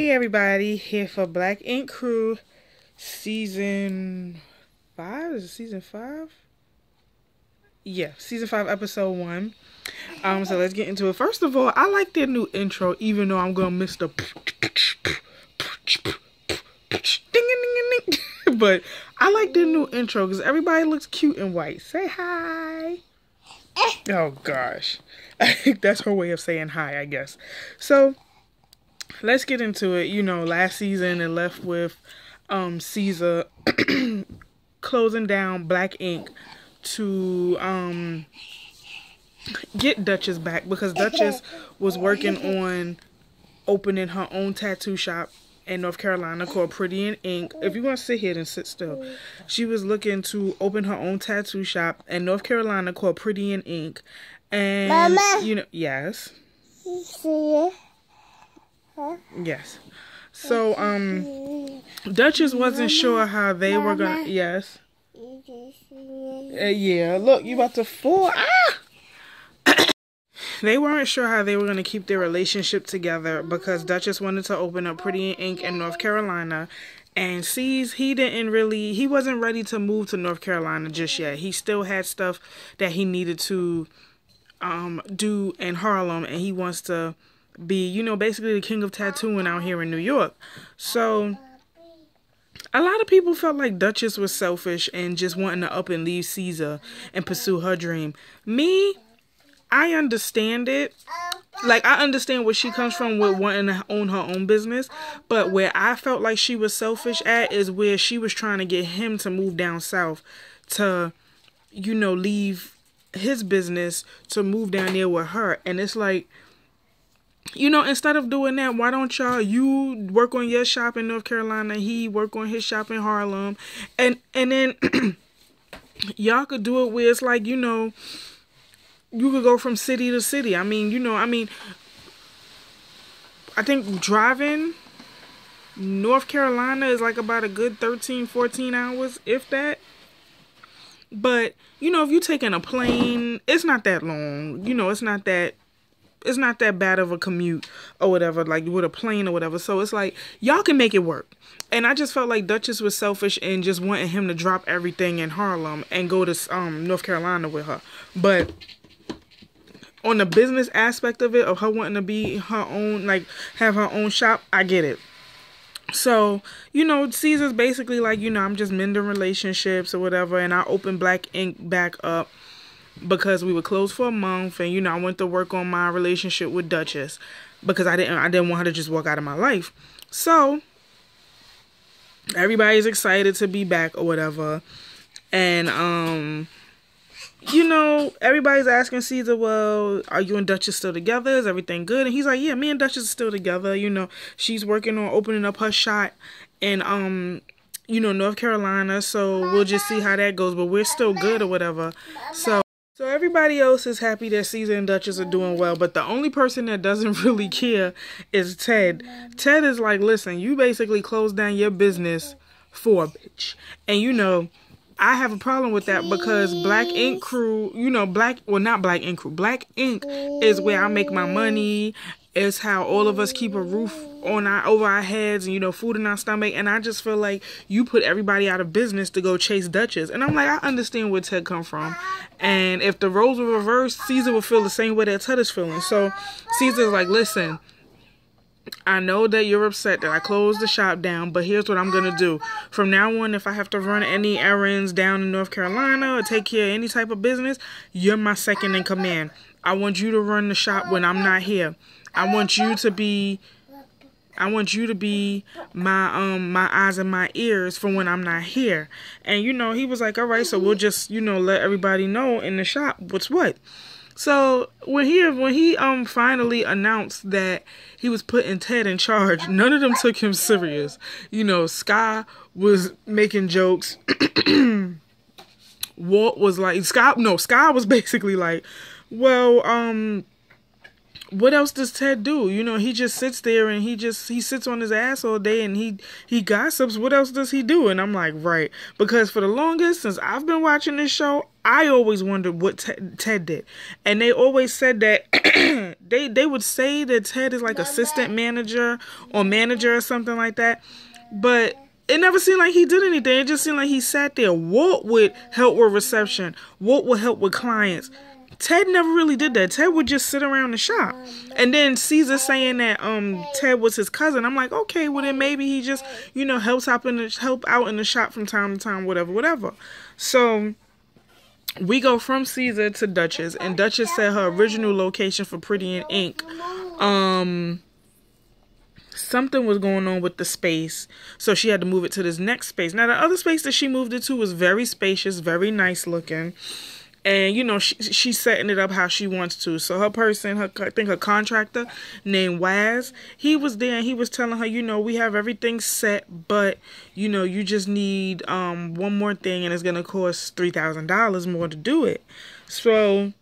Hey everybody, here for Black Ink Crew season 5. Is it season 5? Yeah, season 5, episode 1. So let's get into it. First of all, I like their new intro, even though I'm gonna miss the ding. But I like their new intro because everybody looks cute and white. Say hi. Oh gosh. I think that's her way of saying hi, I guess. So let's get into it. You know, last season it left with Caesar closing down Black Ink to get Dutchess back because Dutchess was working on opening her own tattoo shop in North Carolina called Pretty in Ink. If you want to sit here, then sit still. She was looking to open her own tattoo shop in North Carolina called Pretty in Ink. And Mama, you know, yes. Yes. So Dutchess wasn't sure how they were gonna. Yes. Yeah. Look, you about to fall. They weren't sure how they were going to keep their relationship together because Dutchess wanted to open up Pretty in Ink in North Carolina, and he wasn't ready to move to North Carolina just yet. He still had stuff that he needed to do in Harlem, and he wants to be, you know, basically the king of tattooing out here in New York. So a lot of people felt like Dutchess was selfish and just wanting to up and leave Caesar and pursue her dream. Me, I understand it. Like, I understand where she comes from with wanting to own her own business. But where I felt like she was selfish at is where she was trying to get him to move down south to, you know, leave his business to move down there with her. And it's like, you know, instead of doing that, why don't you work on your shop in North Carolina, he work on his shop in Harlem, and then y'all could do it where it's like, you know, you could go from city to city. I think driving North Carolina is like about a good 13, 14 hours, if that. But, you know, if you're taking a plane, it's not that long. You know, it's not that bad of a commute or whatever, like with a plane or whatever. So it's like, y'all can make it work. And I just felt like Dutchess was selfish and just wanting him to drop everything in Harlem and go to North Carolina with her. But on the business aspect of it, of her wanting to be her own, like have her own shop, I get it. So, you know, Caesar's basically like, you know, I'm just mending relationships or whatever, and I opened Black Ink back up because we were closed for a month, and, you know, I went to work on my relationship with Dutchess because I didn't want her to just walk out of my life. So everybody's excited to be back or whatever, and you know, everybody's asking Caesar, well, are you and Dutchess still together? Is everything good? And he's like, yeah, me and Dutchess are still together. You know, she's working on opening up her shop in, you know, North Carolina. So we'll just see how that goes. But we're still good or whatever. So everybody else is happy that Caesar and Dutchess are doing well. But the only person that doesn't really care is Ted. Ted is like, listen, you basically closed down your business for a bitch. And, you know, I have a problem with that because Black Ink Crew, you know, Black Ink is where I make my money. It's how all of us keep a roof over our heads and, you know, food in our stomach. And I just feel like you put everybody out of business to go chase Dutchess. And I'm like, I understand where Ted come from. And if the roles were reversed, Caesar would feel the same way that Ted is feeling. So Caesar's like, listen, I know that you're upset that I closed the shop down, but here's what I'm going to do. From now on, if I have to run any errands down in North Carolina or take care of any type of business, you're my second in command. I want you to run the shop when I'm not here. I want you to be my eyes and my ears for when I'm not here. And, you know, he was like, all right, so we'll just, you know, let everybody know in the shop what's what. So when he finally announcent that he was putting Ted in charge, none of them took him serious. You know, Sky was making jokes. Walt was like, Sky was basically like, well, what else does Ted do? You know, he just sits there and he sits on his ass all day and he gossips. What else does he do? And I'm like, right. Because for the longest, since I've been watching this show, I always wondered what Ted did. And they always said that they would say that Ted is like assistant manager or manager or something like that, but it never seemed like he did anything. It just seemed like he sat there. Walt would help with reception. Walt would help with clients. Ted never really did that. Ted would just sit around the shop. And then Caesar saying that Ted was his cousin. I'm like, okay, well then maybe he just, help out in the shop from time to time, whatever. So we go from Caesar to Dutchess, and Dutchess said her original location for Pretty in Ink, something was going on with the space, so she had to move it to this next space. Now, the other space that she moved it to was very spacious, very nice looking. And, she's setting it up how she wants to. So her person, I think her contractor named Waz, he was there and he was telling her, we have everything set, but, you just need one more thing and it's going to cost $3,000 more to do it. So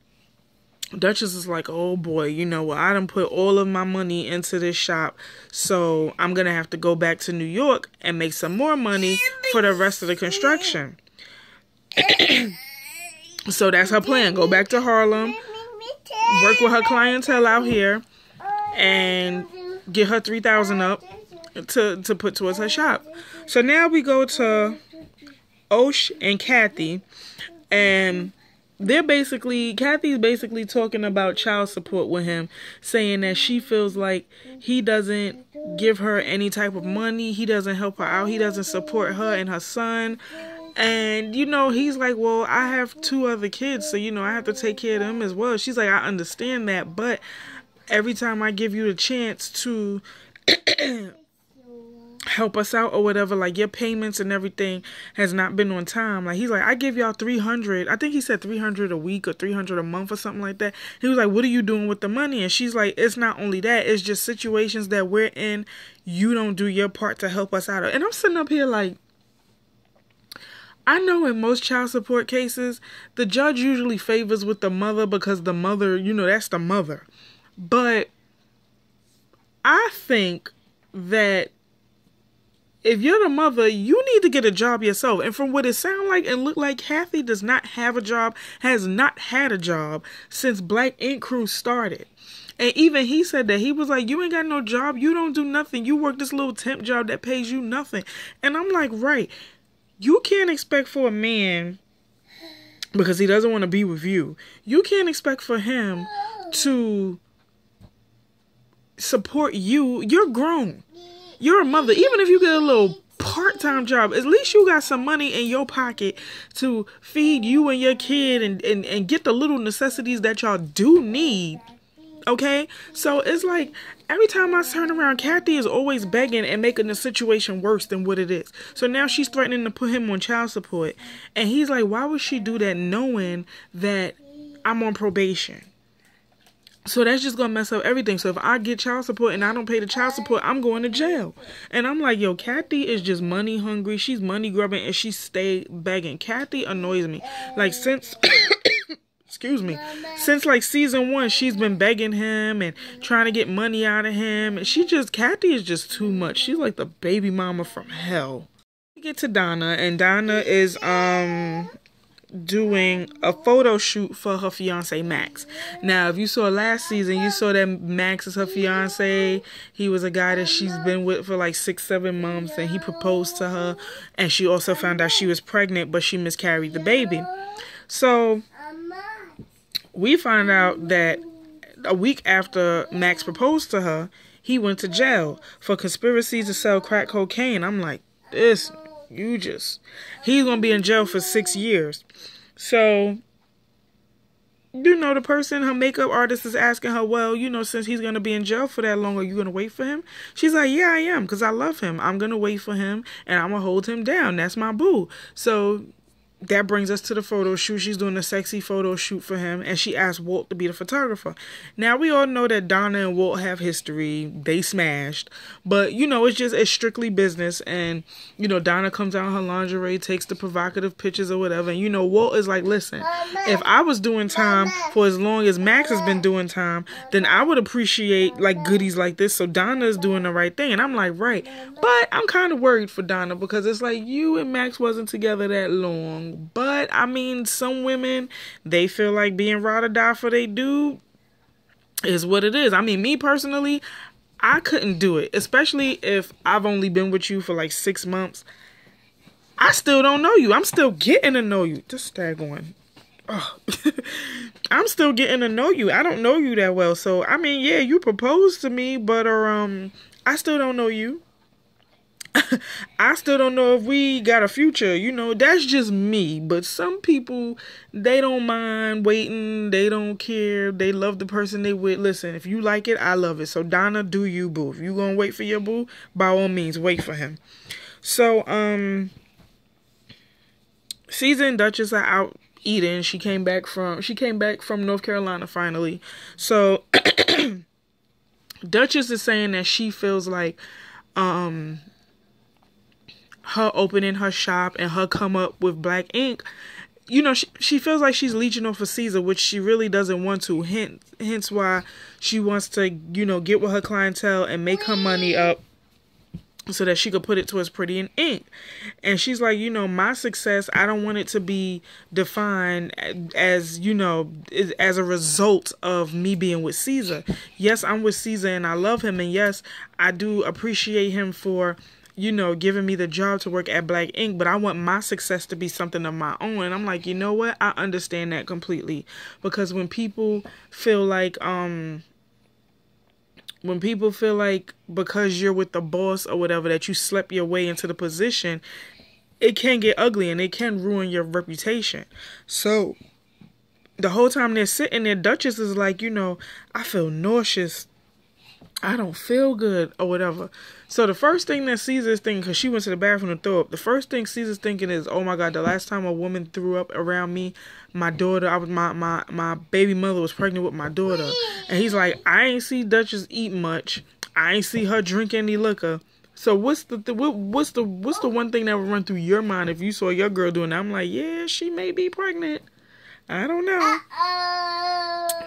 Dutchess is like, oh boy, I done put all of my money into this shop, so I'm going to have to go back to New York and make some more money for the rest of the construction. So that's her plan. Go back to Harlem, work with her clientele out here, and get her $3,000 up to put towards her shop. So now we go to OSHA and Kathy, and Kathy's basically talking about child support with him, saying that she feels like he doesn't give her any type of money, he doesn't help her out, he doesn't support her and her son. And, he's like, well, I have 2 other kids, so, I have to take care of them as well. She's like, I understand that, but every time I give you the chance to help us out or whatever, like, your payments and everything has not been on time. Like, he's like, I give y'all $300. I think he said $300 a week or $300 a month or something like that. He was like, what are you doing with the money? And she's like, it's not only that, it's just situations that we're in, you don't do your part to help us out. And I'm sitting up here like, I know in most child support cases, the judge usually favors with the mother because the mother, that's the mother. But I think that if you're the mother, you need to get a job yourself. And from what it sounds like and look like, Kathy does not have a job, has not had a job since Black Ink Crew started. And even he said that. He was like, you ain't got no job. You don't do nothing. You work this little temp job that pays you nothing. And I'm like, right. You can't expect for a man, because he doesn't want to be with you, you can't expect for him to support you. You're grown. You're a mother. Even if you get a little part-time job, at least you got some money in your pocket to feed you and your kid and get the little necessities that y'all do need. Okay? So it's like, every time I turn around, Kathy is always begging and making the situation worse than what it is. So now she's threatening to put him on child support. And he's like, why would she do that knowing that I'm on probation? So that's just going to mess up everything. So if I get child support and I don't pay the child support, I'm going to jail. And I'm like, yo, Kathy is just money hungry. She's money grubbing and she stayed begging. Kathy annoys me. Like, since... Excuse me. Since like season 1, she's been begging him and trying to get money out of him. And Kathy is just too much. She's like the baby mama from hell. We get to Donna, and Donna is doing a photo shoot for her fiance Max. Now, if you saw last season, you saw that Max is her fiance. He was a guy that she's been with for like 6-7 months, and he proposed to her. And she also found out she was pregnant, but she miscarried the baby. So we find out that a week after Max proposed to her, he went to jail for conspiracy to sell crack cocaine. I'm like, he's going to be in jail for 6 years. So, the person, her makeup artist, is asking her, well, since he's going to be in jail for that long, are you going to wait for him? She's like, yeah, I am, because I love him. I'm going to wait for him, and I'm going to hold him down. That's my boo. So that brings us to the photo shoot. She's doing a sexy photo shoot for him, and she asked Walt to be the photographer. Now, we all know that Donna and Walt have history. They smashed. But, it's strictly business. And, Donna comes out in her lingerie, takes the provocative pictures or whatever. And, Walt is like, listen, if I was doing time for as long as Max has been doing time, then I would appreciate, like, goodies like this. So Donna is doing the right thing. And I'm like, right. But I'm kind of worried for Donna, because it's like, you and Max wasn't together that long. But, I mean, some women, they feel like being ride or die for their dude. is what it is. I mean, me personally, I couldn't do it, especially if I've only been with you for like 6 months. I still don't know you. I'm still getting to know you. Just staggering. Oh. I'm still getting to know you. I don't know you that well. So, I mean, yeah, you proposed to me, but I still don't know you. I still don't know if we got a future. You know, that's just me. But some people, they don't mind waiting. They don't care. They love the person they with. Listen, if you like it, I love it. So, Donna, do you, boo. If you gonna wait for your boo, by all means, wait for him. So, Caesar and Dutchess are out eating. She came back from North Carolina finally. So Dutchess is saying that she feels like her opening her shop and her come up with black ink, you know, she feels like she's leeching off of Caesar, which she really doesn't want to. Hence why she wants to, you know, get with her clientele and make her money up so that she could put it towards Pretty in Ink. And she's like, you know, my success, I don't want it to be defined as, you know, as a result of me being with Caesar. Yes, I'm with Caesar and I love him. And yes, I do appreciate him for, you know, giving me the job to work at Black Ink, but I want my success to be something of my own. And I'm like, you know what? I understand that completely. Because when people feel like, because you're with the boss or whatever, that you slept your way into the position, it can get ugly and it can ruin your reputation. So the whole time they're sitting there, Dutchess is like, you know, I feel nauseous. I don't feel good or whatever. So the first thing that Caesar's thinking, because she went to the bathroom to throw up, the first thing Caesar's thinking is, oh my God, the last time a woman threw up around me, my daughter, my baby mother was pregnant with my daughter. And he's like, I ain't see Dutchess eat much. I ain't see her drink any liquor. So what's the one thing that would run through your mind if you saw your girl doing that? I'm like, yeah, she may be pregnant. I don't know.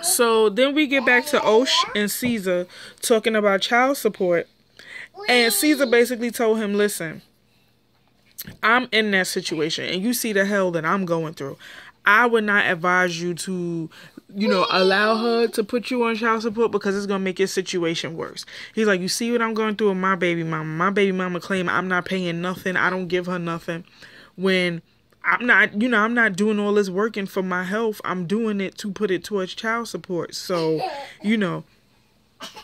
So then we get back to OSHA and Caesar talking about child support. And Caesar basically told him, listen, I'm in that situation and you see the hell that I'm going through. I would not advise you to, you know, allow her to put you on child support because it's going to make your situation worse. He's like, you see what I'm going through with my baby mama. My baby mama claim I'm not paying nothing. I don't give her nothing. When I'm not, you know, I'm not doing all this working for my health. I'm doing it to put it towards child support. So, you know,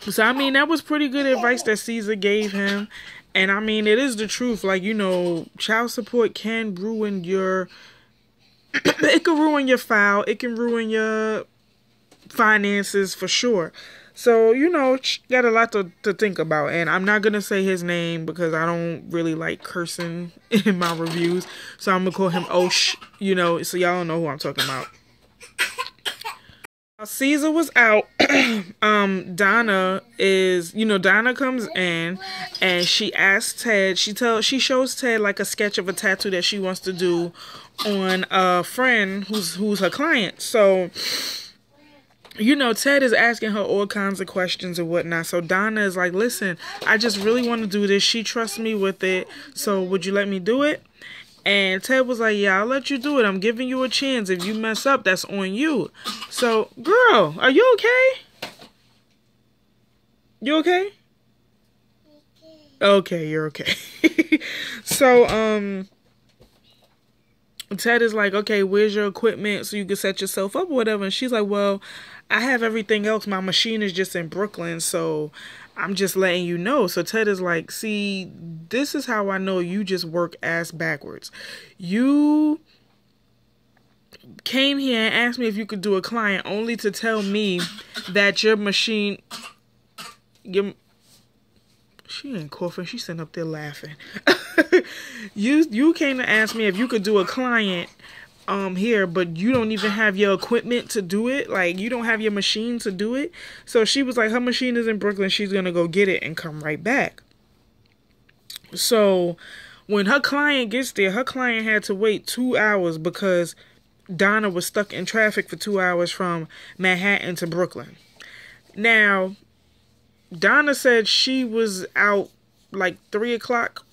so I mean, that was pretty good advice that Caesar gave him. And I mean, it is the truth. Like, you know, child support can ruin your, it can ruin your file. It can ruin your finances for sure. So, you know, got a lot to think about. And I'm not going to say his name because I don't really like cursing in my reviews. So I'm going to call him Osh, you know, so y'all don't know who I'm talking about. Caesar was out. Donna comes in and she asks Ted, she shows Ted like a sketch of a tattoo that she wants to do on a friend who's her client. So, you know, Ted is asking her all kinds of questions and whatnot. So Donna is like, listen, I just really want to do this. She trusts me with it. So would you let me do it? And Ted was like, yeah, I'll let you do it. I'm giving you a chance. If you mess up, that's on you. So, girl, are you okay? You okay? Okay, you're okay. So, Ted is like, okay, where's your equipment so you can set yourself up or whatever? And she's like, well, I have everything else. My machine is just in Brooklyn, so I'm just letting you know. So Ted is like, see, this is how I know you just work ass backwards. You came here and asked me if you could do a client only to tell me that your machine... She ain't coughing. She's sitting up there laughing. You came to ask me if you could do a client here, but you don't even have your equipment to do it. Like, you don't have your machine to do it. So she was like, her machine is in Brooklyn. She's going to go get it and come right back. So when her client gets there, her client had to wait 2 hours because Donna was stuck in traffic for 2 hours from Manhattan to Brooklyn. Now, Donna said she was out like 3 o'clock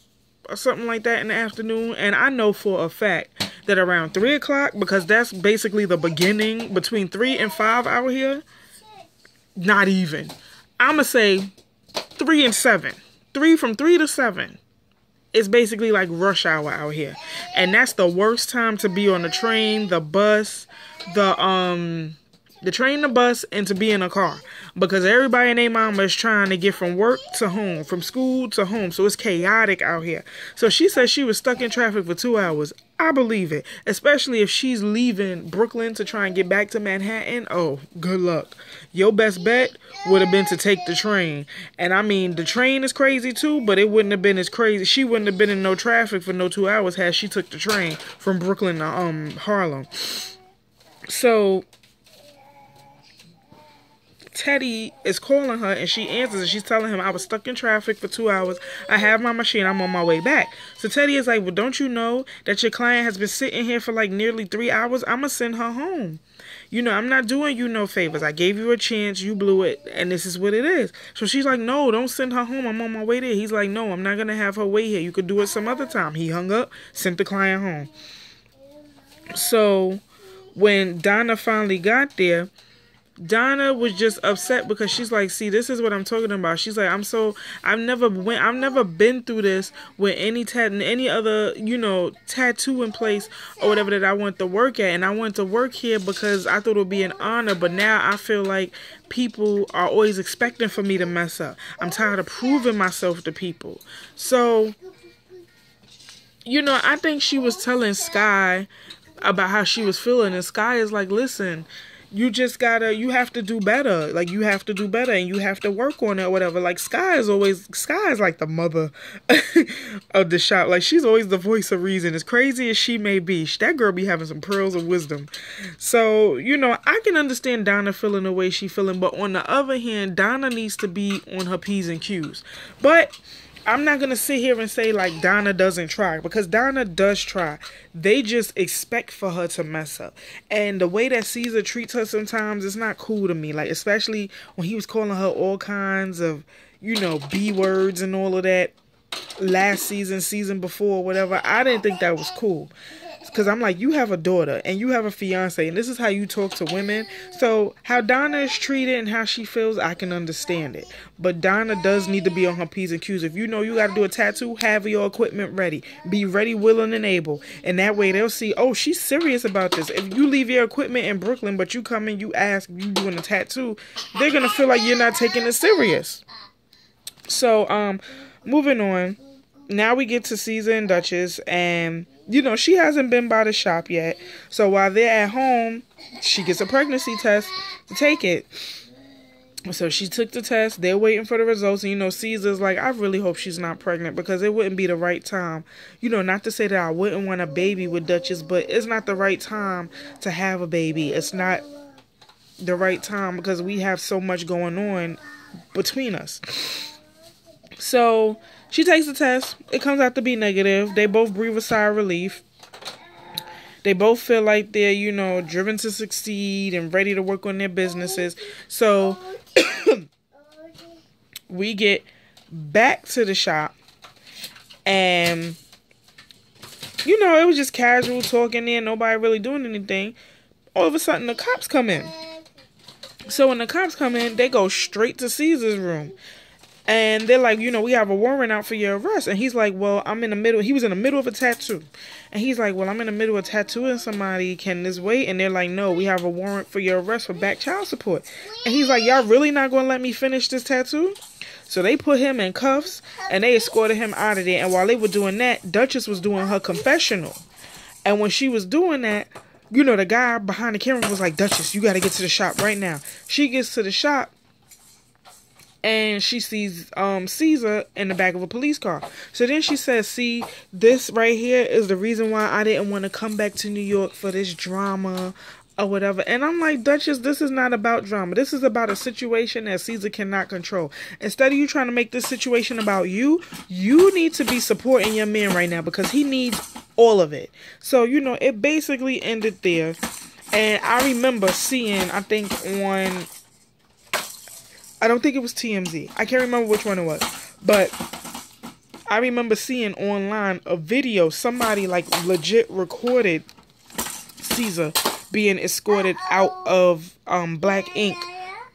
or something like that in the afternoon. And I know for a fact that around 3 o'clock, because that's basically the beginning, between 3 and 5 out here. Not even. I'm going to say 3 and 7. From 3 to 7. It's basically like rush hour out here. And that's the worst time to be on the train, the bus, the train, the bus, and to be in a car. Because everybody and their mama is trying to get from work to home, from school to home. So it's chaotic out here. So she said she was stuck in traffic for 2 hours. I believe it. Especially if she's leaving Brooklyn to try and get back to Manhattan. Oh, good luck. Your best bet would have been to take the train. And I mean, the train is crazy too, but it wouldn't have been as crazy. She wouldn't have been in no traffic for no 2 hours had she took the train from Brooklyn to Harlem. So Teddy is calling her and she answers and she's telling him, I was stuck in traffic for 2 hours. I have my machine. I'm on my way back. So Teddy is like, well, don't you know that your client has been sitting here for like nearly 3 hours? I'm going to send her home. You know, I'm not doing you no favors. I gave you a chance. You blew it. And this is what it is. So she's like, no, don't send her home. I'm on my way there. He's like, no, I'm not going to have her wait here. You could do it some other time. He hung up, sent the client home. So when Donna finally got there, Donna was just upset because she's like, see, this is what I'm talking about. She's like, I've never been through this with any other, you know, tattoo in place or whatever that I want to work at. And I went to work here because I thought it would be an honor. But now I feel like people are always expecting for me to mess up. I'm tired of proving myself to people. So, you know, I think she was telling Sky about how she was feeling. And Sky is like, listen, you have to do better. Like, you have to do better and you have to work on it or whatever. Like, Sky is like the mother of the shop. Like, she's always the voice of reason. As crazy as she may be, that girl be having some pearls of wisdom. So, you know, I can understand Donna feeling the way she feeling. But on the other hand, Donna needs to be on her P's and Q's. But I'm not going to sit here and say, like, Donna doesn't try. Because Donna does try. They just expect for her to mess up. And the way that Caesar treats her sometimes is not cool to me. Like, especially when he was calling her all kinds of, you know, B words and all of that last season before, whatever. I didn't think that was cool. Because I'm like, you have a daughter and you have a fiance and this is how you talk to women. So how Donna is treated and how she feels, I can understand it. But Donna does need to be on her P's and Q's. If you know you got to do a tattoo, have your equipment ready. Be ready, willing, and able. And that way they'll see, oh, she's serious about this. If you leave your equipment in Brooklyn, but you come in, you ask, you doing a tattoo, they're going to feel like you're not taking it serious. So, moving on. Now we get to Caesar and Dutchess, and you know, she hasn't been by the shop yet. So while they're at home, she gets a pregnancy test to take it. So she took the test. They're waiting for the results. And, you know, Caesar's like, I really hope she's not pregnant because it wouldn't be the right time. You know, not to say that I wouldn't want a baby with Dutchess, but it's not the right time to have a baby. It's not the right time because we have so much going on between us. So she takes the test. It comes out to be negative. They both breathe a sigh of relief. They both feel like they're, you know, driven to succeed and ready to work on their businesses. So we get back to the shop and, you know, it was just casual talking there. Nobody really doing anything. All of a sudden, the cops come in. So when the cops come in, they go straight to Caesar's room. And they're like, you know, we have a warrant out for your arrest. And he's like, well, I'm in the middle. He was in the middle of a tattoo. And he's like, well, I'm in the middle of tattooing somebody. Can this wait? And they're like, no, we have a warrant for your arrest for back child support. And he's like, y'all really not going to let me finish this tattoo? So they put him in cuffs and they escorted him out of there. And while they were doing that, Dutchess was doing her confessional. And when she was doing that, you know, the guy behind the camera was like, Dutchess, you got to get to the shop right now. She gets to the shop. And she sees Caesar in the back of a police car. So then she says, see, this right here is the reason why I didn't want to come back to New York for this drama or whatever. And I'm like, Dutchess, this is not about drama. This is about a situation that Caesar cannot control. Instead of you trying to make this situation about you, you need to be supporting your man right now because he needs all of it. So, you know, it basically ended there. And I remember seeing, I think on... I don't think it was TMZ. I can't remember which one it was. But I remember seeing online a video. Somebody like legit recorded Caesar being escorted out of Black Ink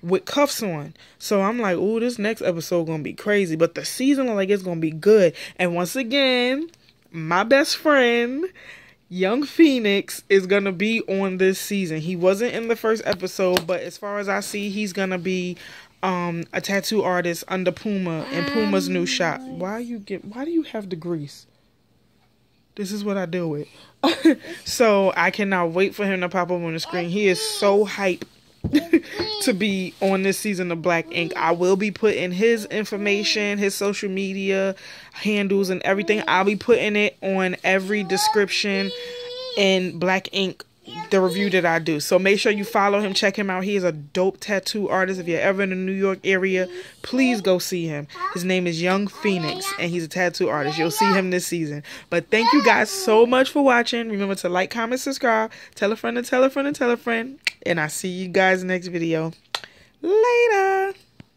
with cuffs on. So I'm like, ooh, this next episode gonna be crazy. But the season look like it's gonna be good. And once again, my best friend, Young Phoenix, is gonna be on this season. He wasn't in the first episode, but as far as I see, he's gonna be a tattoo artist under Puma in Puma's new shop. Why do you have the grease? This is what I deal with. So I cannot wait for him to pop up on the screen. He is so hype to be on this season of Black Ink. I will be putting his information, his social media handles and everything. I'll be putting it on every description in Black Ink, the review that I do. So make sure you follow him, check him out. He is a dope tattoo artist. If you're ever in the New York area, please go see him. His name is Young Phoenix, and he's a tattoo artist. You'll see him this season. But thank you guys so much for watching. Remember to like, comment, subscribe, tell a friend and tell a friend and tell a friend. And I'll see you guys next video. Later.